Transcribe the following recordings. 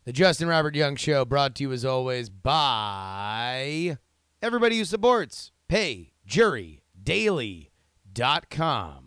The Justin Robert Young Show, brought to you as always by everybody who supports PayJuryDaily.com.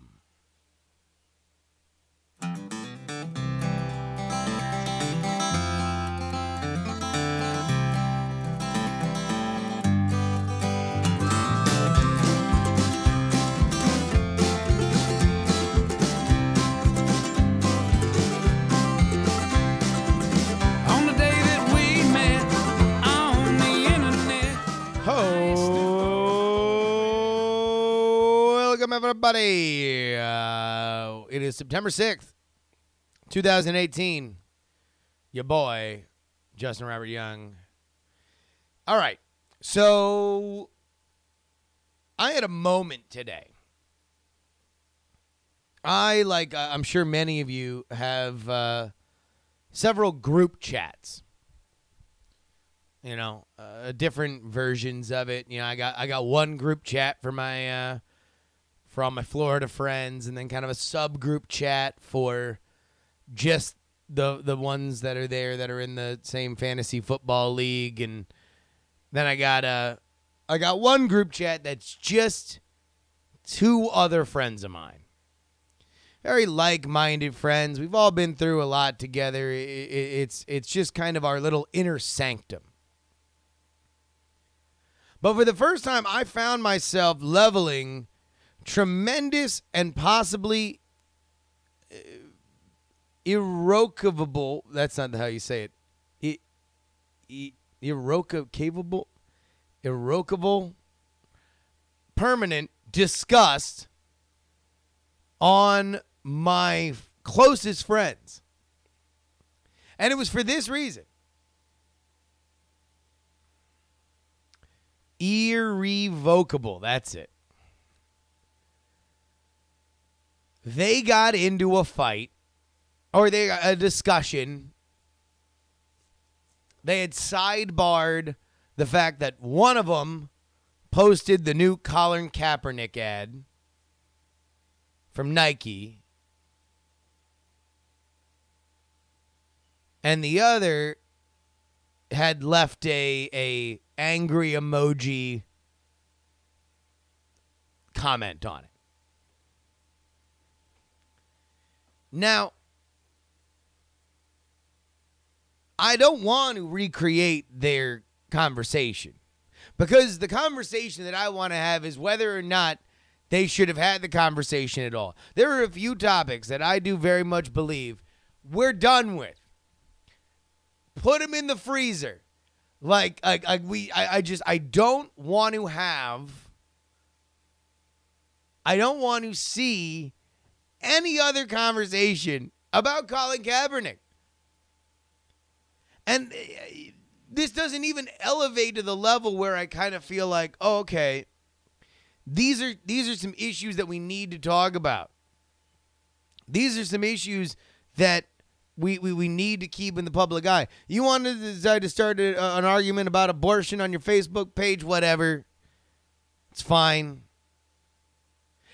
Welcome, everybody. It is September 6th, 2018. Your boy, Justin Robert Young. All right. So, I had a moment today. I'm sure many of you have several group chats. You know, different versions of it. You know, I got one group chat for my all my Florida friends, and then kind of a subgroup chat for just the ones that are there that are in the same fantasy football league, and then I got one group chat that's just two other friends of mine. Very like-minded friends. We've all been through a lot together. It's just kind of our little inner sanctum. But for the first time, I found myself leveling tremendous and possibly irrevocable. That's not how you say it. Irrevocable, permanent disgust on my closest friends. And it was for this reason. Irrevocable. That's it. They got into a fight, or they got a discussion. They had sidebarred the fact that one of them posted the new Colin Kaepernick ad from Nike, and the other had left a angry emoji comment on it. Now, I don't want to recreate their conversation, because the conversation that I want to have is whether or not they should have had the conversation at all. There are a few topics that I do very much believe we're done with. Put them in the freezer. I don't want to see any other conversation about Colin Kaepernick. And this doesn't even elevate to the level where I kind of feel like, oh, okay, these are some issues that we need to talk about. These are some issues that we need to keep in the public eye. You want to decide to start an argument about abortion on your Facebook page, whatever. It's fine.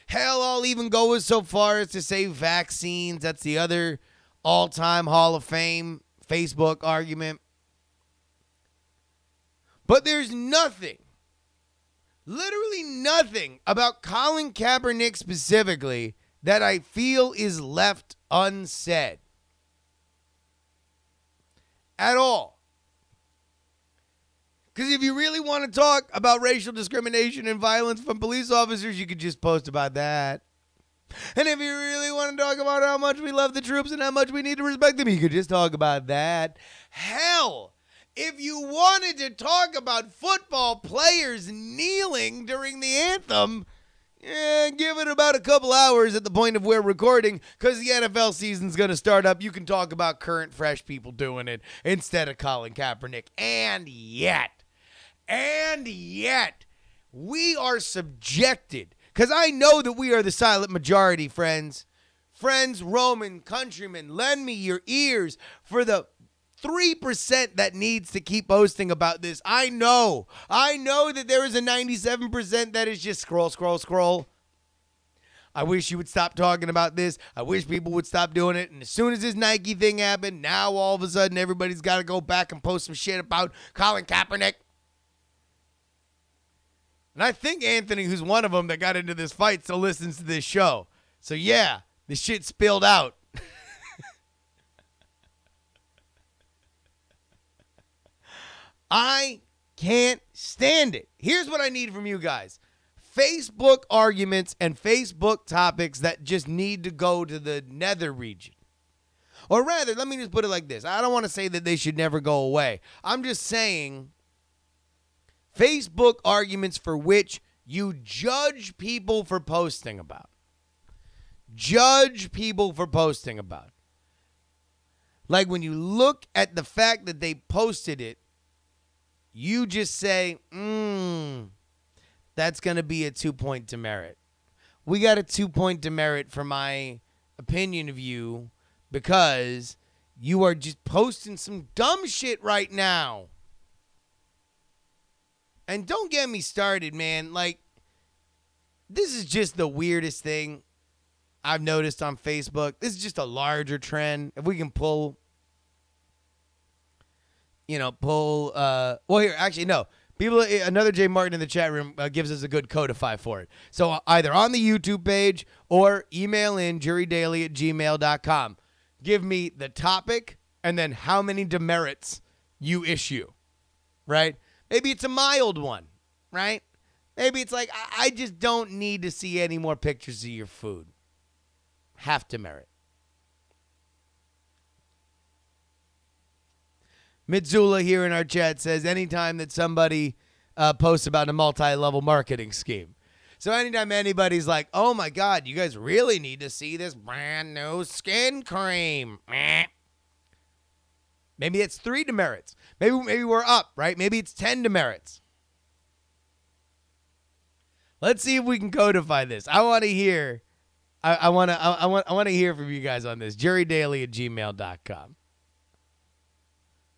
Hell, I'll even go so far as to say vaccines. That's the other all-time Hall of Fame Facebook argument. But there's nothing, literally nothing about Colin Kaepernick specifically that I feel is left unsaid. At all. Because if you really want to talk about racial discrimination and violence from police officers, you could just post about that. And if you really want to talk about how much we love the troops and how much we need to respect them, you could just talk about that. Hell, if you wanted to talk about football players kneeling during the anthem, give it about a couple hours at the point of we're recording, because the NFL season's going to start up. You can talk about current, fresh people doing it instead of Colin Kaepernick. And yet, we are subjected, because I know that we are the silent majority, friends. Friends, Roman, countrymen, lend me your ears for the 3% that needs to keep posting about this. I know that there is a 97% that is just scroll. I wish you would stop talking about this. I wish people would stop doing it. And as soon as this Nike thing happened, now all of a sudden everybody's got to go back and post some shit about Colin Kaepernick. And I think Anthony, who's one of them that got into this fight, still listens to this show. So yeah, the shit spilled out. I can't stand it. Here's what I need from you guys. Facebook arguments and Facebook topics that just need to go to the nether region. Or rather, let me just put it like this. I don't want to say that they should never go away. I'm just saying Facebook arguments for which you judge people for posting about. Judge people for posting about. Like when you look at the fact that they posted it, you just say, that's going to be a 2-point demerit. We got a 2-point demerit for my opinion of you because you are just posting some dumb shit right now. And don't get me started, man. Like, this is just the weirdest thing I've noticed on Facebook. This is just a larger trend. If we can pull, well, here, actually, no. People, another Jay Martin in the chat room gives us a good codify for it. So either on the YouTube page or email in jurydaily@gmail.com. Give me the topic and then how many demerits you issue, right? Maybe it's a mild one, right? Maybe it's like, I just don't need to see any more pictures of your food. Half demerit. Mitzula here in our chat says anytime that somebody posts about a multi-level marketing scheme. So anytime anybody's like, oh my God, you guys really need to see this brand new skin cream. Maybe it's 3 demerits. Maybe we're up, right? Maybe it's 10 demerits. Let's see if we can codify this. I want to hear. I want to hear from you guys on this. JuryDaily@gmail.com.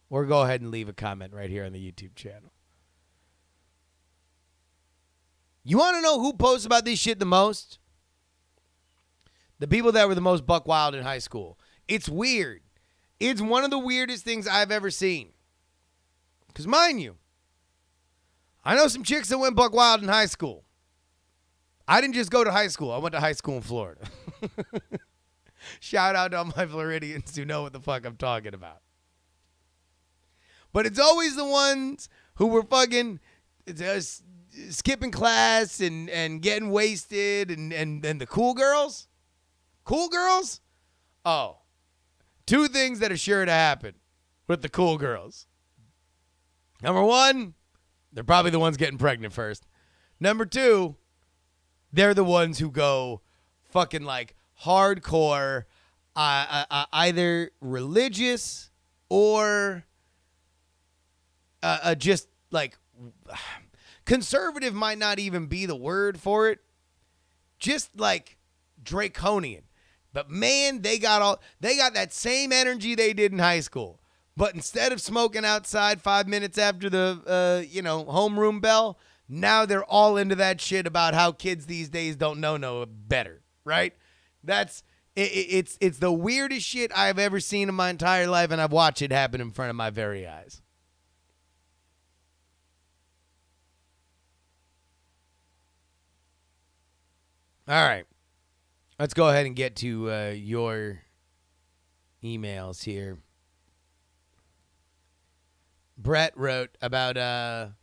Or go ahead and leave a comment right here on the YouTube channel. You want to know who posts about this shit the most? The people that were the most buck wild in high school. It's weird. It's one of the weirdest things I've ever seen. Because mind you, I know some chicks that went buck wild in high school. I didn't just go to high school. I went to high school in Florida. Shout out to all my Floridians who know what the fuck I'm talking about. But it's always the ones who were fucking skipping class and getting wasted and the cool girls. Cool girls? Oh. 2 things that are sure to happen with the cool girls. Number 1, they're probably the ones getting pregnant first. Number 2, they're the ones who go fucking like hardcore, either religious or just like conservative might not even be the word for it. Just like draconian. But man, they got that same energy they did in high school. But instead of smoking outside 5 minutes after the homeroom bell, now they're all into that shit about how kids these days don't know no better, right? It's the weirdest shit I've ever seen in my entire life, and I've watched it happen in front of my very eyes. All right. Let's go ahead and get to your emails here. Brett wrote about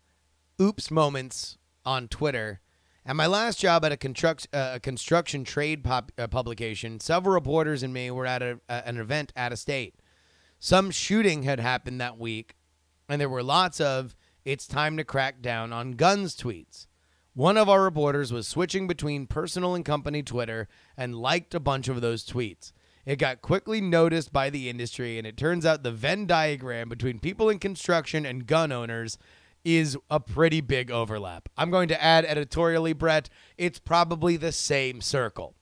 oops moments on Twitter. At my last job at a construction trade publication, several reporters and me were at an event out of state. Some shooting had happened that week, and there were lots of "it's time to crack down on guns" tweets. One of our reporters was switching between personal and company Twitter and liked a bunch of those tweets. It got quickly noticed by the industry, and it turns out the Venn diagram between people in construction and gun owners is a pretty big overlap. I'm going to add editorially, Brett, it's probably the same circle.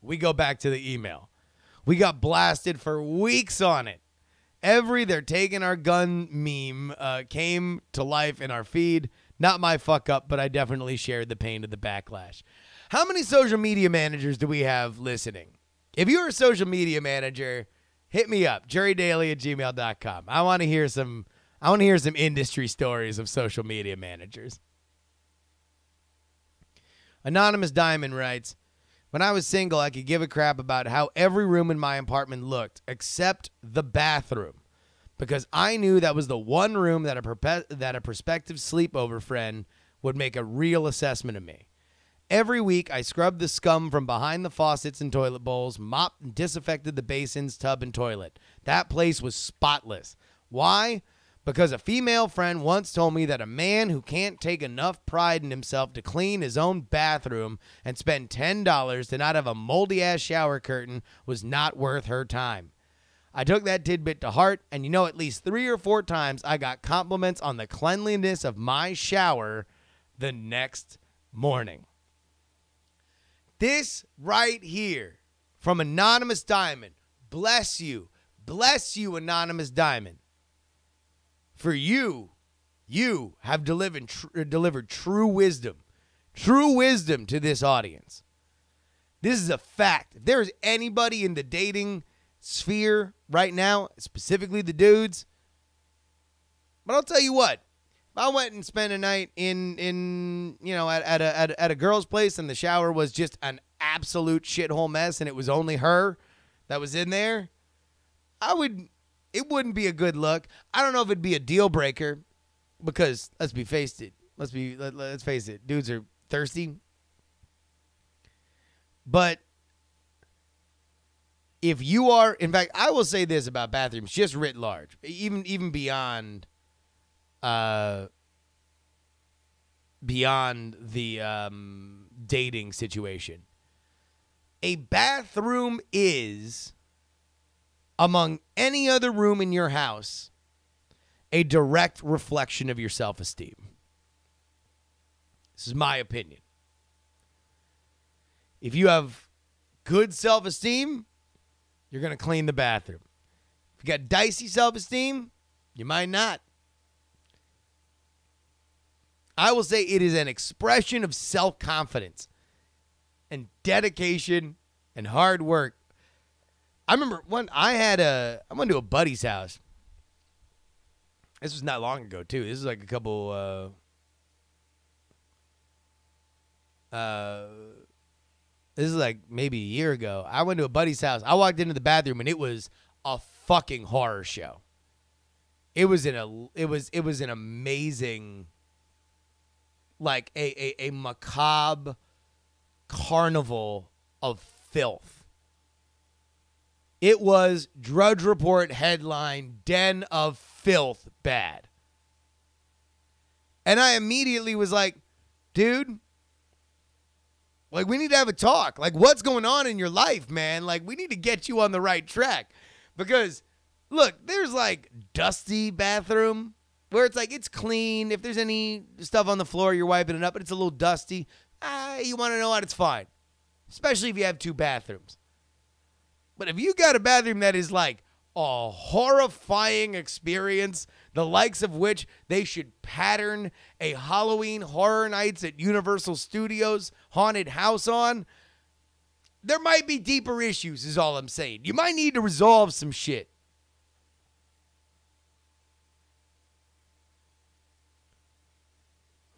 We go back to the email. We got blasted for weeks on it. They're taking our gun meme came to life in our feed. Not my fuck up, but I definitely shared the pain of the backlash. How many social media managers do we have listening? If you're a social media manager, hit me up, jurydaily@gmail.com. I want to hear some industry stories of social media managers. Anonymous Diamond writes, when I was single, I could give a crap about how every room in my apartment looked, except the bathroom, because I knew that was the one room that a prospective sleepover friend would make a real assessment of me. Every week, I scrubbed the scum from behind the faucets and toilet bowls, mopped and disinfected the basins, tub, and toilet. That place was spotless. Why? Because a female friend once told me that a man who can't take enough pride in himself to clean his own bathroom and spend $10 to not have a moldy-ass shower curtain was not worth her time. I took that tidbit to heart, and at least 3 or 4 times I got compliments on the cleanliness of my shower the next morning. This right here from Anonymous Diamond. Bless you. Bless you, Anonymous Diamond. For you have delivered true wisdom to this audience. This is a fact. If there is anybody in the dating sphere right now, specifically the dudes, but I'll tell you what, if I went and spent a night at a girl's place and the shower was just an absolute shithole mess and it was only her that was in there, it wouldn't be a good look. I don't know if it'd be a deal breaker because let's face it, dudes are thirsty. But if you are, in fact, I will say this about bathrooms, just writ large, even beyond the dating situation. A bathroom is, among any other room in your house, a direct reflection of your self-esteem. This is my opinion. If you have good self-esteem, you're going to clean the bathroom. If you got dicey self-esteem, you might not. I will say it is an expression of self-confidence and dedication and hard work. I remember I went to a buddy's house. This was not long ago, too. This is like a couple, this is like maybe a year ago. I went to a buddy's house. I walked into the bathroom and it was a fucking horror show. It was an amazing, like a macabre carnival of filth. It was Drudge Report headline, Den of Filth bad. And I immediately was like, dude, like, we need to have a talk. Like, what's going on in your life, man? Like, we need to get you on the right track. Because, look, there's, like, dusty bathroom where it's, like, it's clean. If there's any stuff on the floor, you're wiping it up, but it's a little dusty. You want to know what? It's fine. Especially if you have 2 bathrooms. But if you got a bathroom that is, like, a horrifying experience, the likes of which they should pattern a Halloween Horror Nights at Universal Studios haunted house on, there might be deeper issues is all I'm saying. You might need to resolve some shit.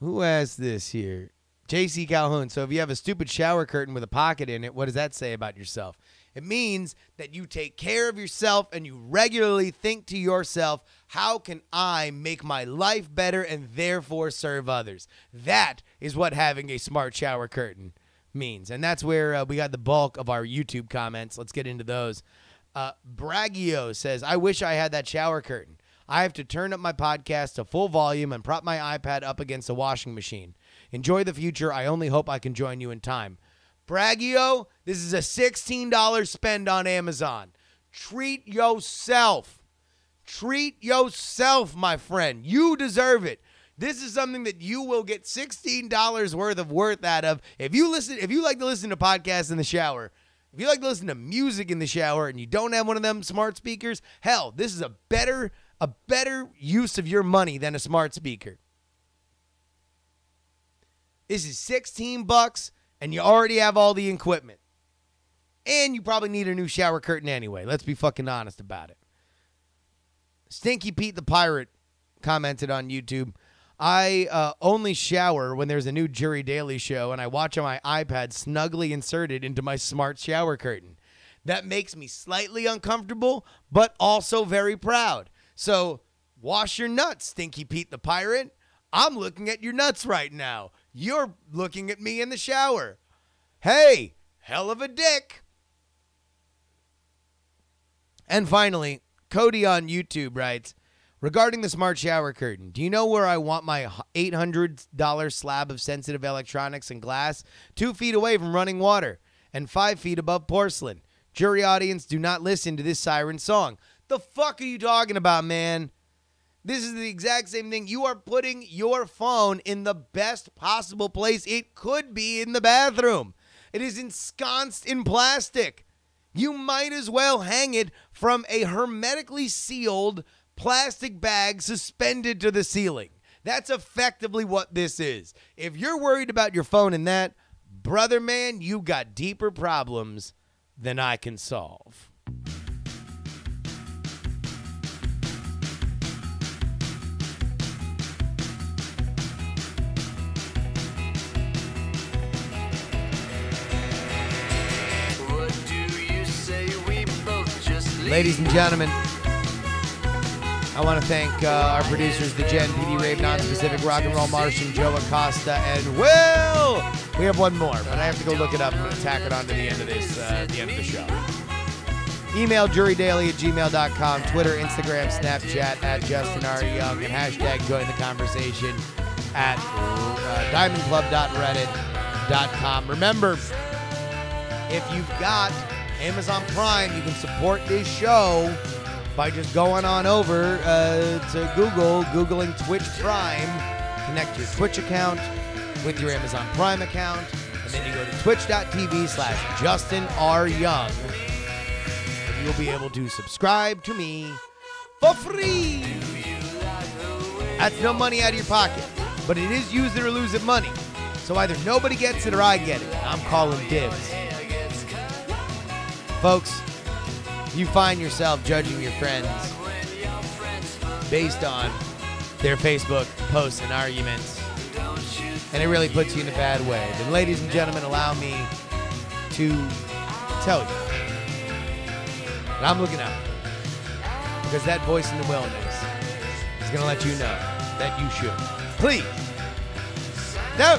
Who asked this here? JC Calhoun. So if you have a stupid shower curtain with a pocket in it, what does that say about yourself? It means that you take care of yourself and you regularly think to yourself, how can I make my life better and therefore serve others? That is what having a smart shower curtain means. And that's where we got the bulk of our YouTube comments. Let's get into those. Braggio says, I wish I had that shower curtain. I have to turn up my podcast to full volume and prop my iPad up against a washing machine. Enjoy the future. I only hope I can join you in time. Braggio, this is a $16 spend on Amazon. Treat yourself. Treat yourself, my friend. You deserve it. This is something that you will get $16 worth out of. If you like to listen to podcasts in the shower, if you like to listen to music in the shower and you don't have one of them smart speakers, hell, this is a better use of your money than a smart speaker. This is $16. and you already have all the equipment, and you probably need a new shower curtain anyway. Let's be fucking honest about it. Stinky Pete the Pirate commented on YouTube, I only shower when there's a new JuRY Daily show, and I watch on my iPad snugly inserted into my smart shower curtain. That makes me slightly uncomfortable, but also very proud. So wash your nuts, Stinky Pete the Pirate. I'm looking at your nuts right now. You're looking at me in the shower. Hey, hell of a dick. And finally, Cody on YouTube writes, regarding the smart shower curtain, do you know where I want my $800 slab of sensitive electronics and glass? 2 feet away from running water and 5 feet above porcelain. JuRY audience, do not listen to this siren song. The fuck are you talking about, man? This is the exact same thing. You are putting your phone in the best possible place it could be, in the bathroom. It is ensconced in plastic. You might as well hang it from a hermetically sealed plastic bag suspended to the ceiling. That's effectively what this is. If you're worried about your phone in that, brother man, you got deeper problems than I can solve. Ladies and gentlemen, I want to thank our producers, the Gen, PD Rave, Non-Specific, Rock and Roll Martian, Joe Acosta, and Will. We have one more, but I have to go look it up. I'm going to tack it on to the end of this, the end of the show. Email jurydaily@gmail.com, Twitter, Instagram, Snapchat at Justin R. Young, and hashtag join the conversation at diamondclub.reddit.com. Remember, if you've got Amazon Prime, you can support this show by just going on over to Googling Twitch Prime, connect your Twitch account with your Amazon Prime account, and then you go to twitch.tv/Justin R. Young, and you'll be able to subscribe to me for free. That's no money out of your pocket, but it is use it or lose it money. So either nobody gets it or I get it. I'm calling dibs. Folks, you find yourself judging your friends based on their Facebook posts and arguments, and it really puts you in a bad way, then ladies and gentlemen, allow me to tell you that I'm looking out, because that voice in the wilderness is going to let you know that you should. Please. No.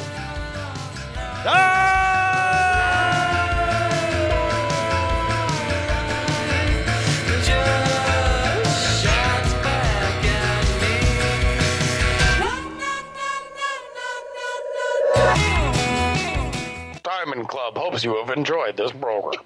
Diamond Club hopes you have enjoyed this program.